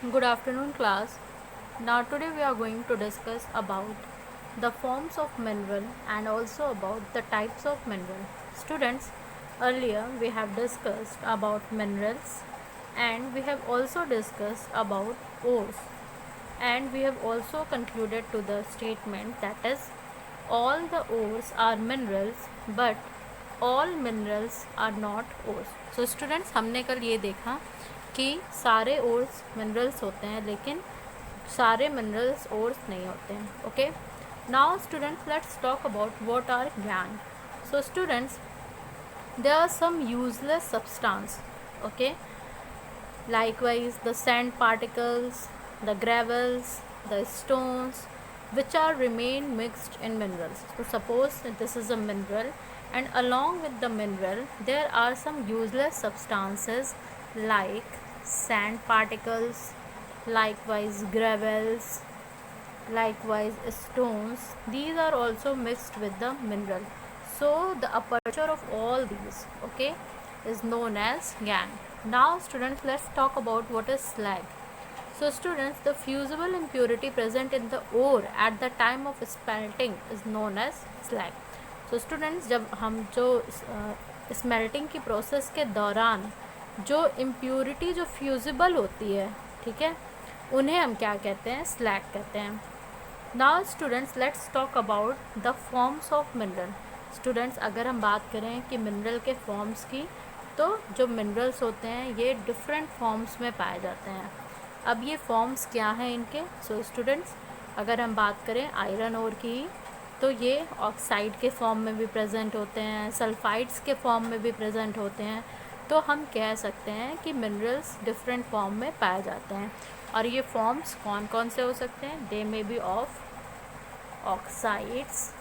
Good afternoon, class. Now today we are going to discuss about the forms of mineral and also about the types of mineral. Students, earlier we have discussed about minerals and we have also discussed about ores, and we have also concluded to the statement that is all the ores are minerals but all minerals are not ores. So students, हमने कल ये देखा कि सारे ores minerals होते हैं लेकिन सारे मिनरल्स ओर्स नहीं होते हैं. Okay, now students, let's talk about what are gang. So students, there are some useless substance. Okay, likewise the sand particles, the gravels, the stones which are remain mixed in minerals. So suppose that this is a mineral, and along with the mineral there are some useless substances like sand particles, likewise gravels, likewise stones. These are also mixed with the mineral. So the aperture of all these, okay, is known as gangue. Now students, let's talk about what is slag. So students, the fusible impurity present in the ore at the time of smelting is known as slag. So students, जब हम जो smelting की process के दौरान जो impurity जो fusible होती है, ठीक है, उन्हें हम क्या कहते हैं? स्लैग कहते हैं. Now students, let's talk about the forms of mineral. Students, अगर हम बात करें कि मिनरल के फॉर्म्स की, तो जो मिनरल्स होते हैं ये डिफरेंट फॉर्म्स में पाए जाते हैं. अब ये फॉर्म्स क्या हैं इनके? सो स्टूडेंट्स, अगर हम बात करें आयरन ओर की, तो ये ऑक्साइड के फॉर्म में भी प्रेजेंट होते हैं, सल्फाइड्स के फॉर्म में भी प्रेजेंट होते हैं. तो हम कह सकते हैं कि मिनरल्स डिफरेंट फॉर्म में पाए जाते हैं. और ये फॉर्म्स कौन कौन से हो सकते हैं? They may be of oxides,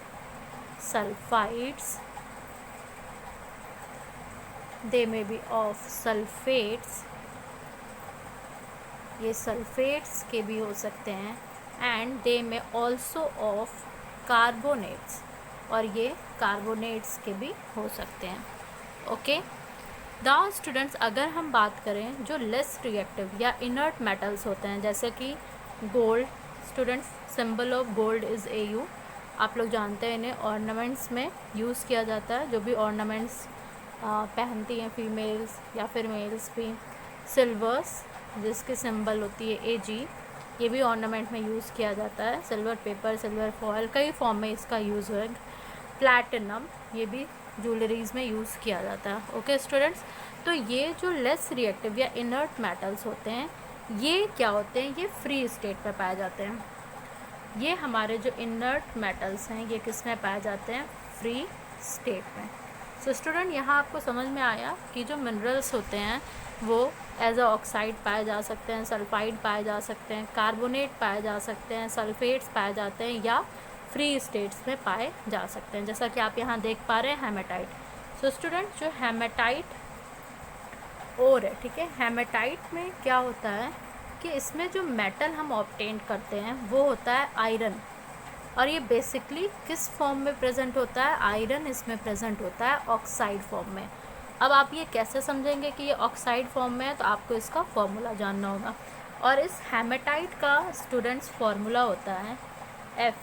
sulphides, they may be of sulphates, ये सल्फेट्स के भी हो सकते हैं, and they may also of carbonates, और ये कार्बोनेट्स के भी हो सकते हैं. ओके, नाउ स्टूडेंट्स, अगर हम बात करें जो लेस रिएक्टिव या इनर्ट मेटल्स होते हैं, जैसे कि gold. Students, symbol of gold is AU. आप लोग जानते हैं इन्हें ऑर्नामेंट्स में यूज़ किया जाता है. जो भी ऑर्नामेंट्स पहनती हैं फीमेल्स या फिर मेल्स भी. सिल्वर्स, जिसकी सिंबल होती है AG, ये भी ऑर्नामेंट में यूज़ किया जाता है. सिल्वर पेपर, सिल्वर फॉयल, कई फॉर्म में इसका यूज़ है. प्लैटिनम, ये भी ज्वेलरीज़ में यूज़ किया जाता है. ओके स्टूडेंट्स, तो ये जो लेस रिएक्टिव या इनर्ट मेटल्स होते हैं, ये क्या होते हैं? ये फ्री स्टेट में पाए जाते हैं. ये हमारे जो इनर्ट मेटल्स हैं ये किस में पाए जाते हैं? फ्री स्टेट में. सो स्टूडेंट, यहाँ आपको समझ में आया कि जो मिनरल्स होते हैं वो एज अ ऑक्साइड पाए जा सकते हैं, सल्फाइड पाए जा सकते हैं, कार्बोनेट पाए जा सकते हैं, सल्फेट्स पाए जाते हैं, या फ्री स्टेट्स में पाए जा सकते हैं, जैसा कि आप यहाँ देख पा रहे हैं हेमेटाइट. सो स्टूडेंट, जो हेमेटाइट ओर है, ठीक है, हेमेटाइट में क्या होता है कि इसमें जो मेटल हम ऑब्टेन करते हैं वो होता है आयरन. और ये बेसिकली किस फॉर्म में प्रेजेंट होता है? आयरन इसमें प्रेजेंट होता है ऑक्साइड फॉर्म में. अब आप ये कैसे समझेंगे कि ये ऑक्साइड फॉर्म में है? तो आपको इसका फॉर्मूला जानना होगा. और इस हेमेटाइट का स्टूडेंट्स फॉर्मूला होता है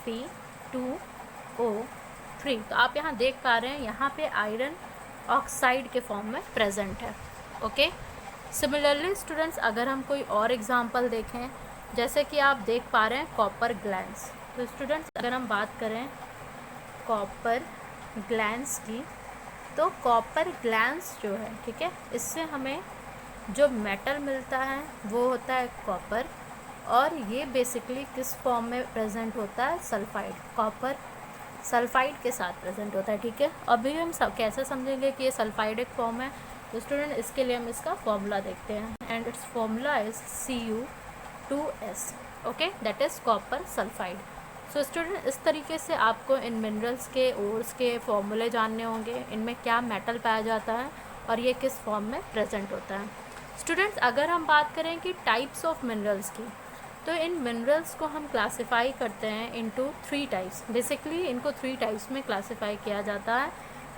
Fe2O3. तो आप यहाँ देख पा रहे हैं, यहाँ पे आयरन ऑक्साइड के फॉर्म में प्रेजेंट है. ओके, सिमिलरली स्टूडेंट्स, अगर हम कोई और एग्जांपल देखें, जैसे कि आप देख पा रहे हैं कॉपर ग्लैंड्स. तो स्टूडेंट्स, अगर हम बात करें कॉपर ग्लैंड्स की, तो कॉपर ग्लैंड्स जो है, ठीक है, इससे हमें जो मेटल मिलता है वो होता है कॉपर. और ये बेसिकली किस फॉर्म में प्रेजेंट होता है? सल्फाइड. कॉपर सल्फाइड के साथ प्रेजेंट होता है. ठीक है, अभी हम कैसे समझेंगे कि ये सल्फाइडिक फॉर्म है? तो स्टूडेंट, इसके लिए हम इसका फॉर्मूला देखते हैं, and it's formula is Cu2S. Okay, that is copper sulphide. So student, इस तरीके से आपको इन मिनरल्स के ओर्स के फॉर्मूले जानने होंगे, इनमें क्या मेटल पाया जाता है और ये किस फॉर्म में प्रेजेंट होता है. स्टूडेंट्स, अगर हम बात करें कि टाइप्स ऑफ मिनरल्स की, तो इन मिनरल्स को हम क्लासिफाई करते हैं इनटू 3 टाइप्स. बेसिकली इनको 3 टाइप्स में क्लासिफाई किया जाता है.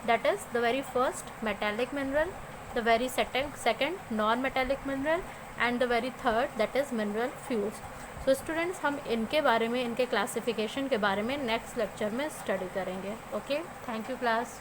That is the very first metallic mineral, the very second non-metallic mineral, and the very third that is mineral fuels. So students, हम इनके बारे में, इनके क्लासिफिकेशन के बारे में नेक्स्ट लेक्चर में स्टडी करेंगे। Okay, thank you class.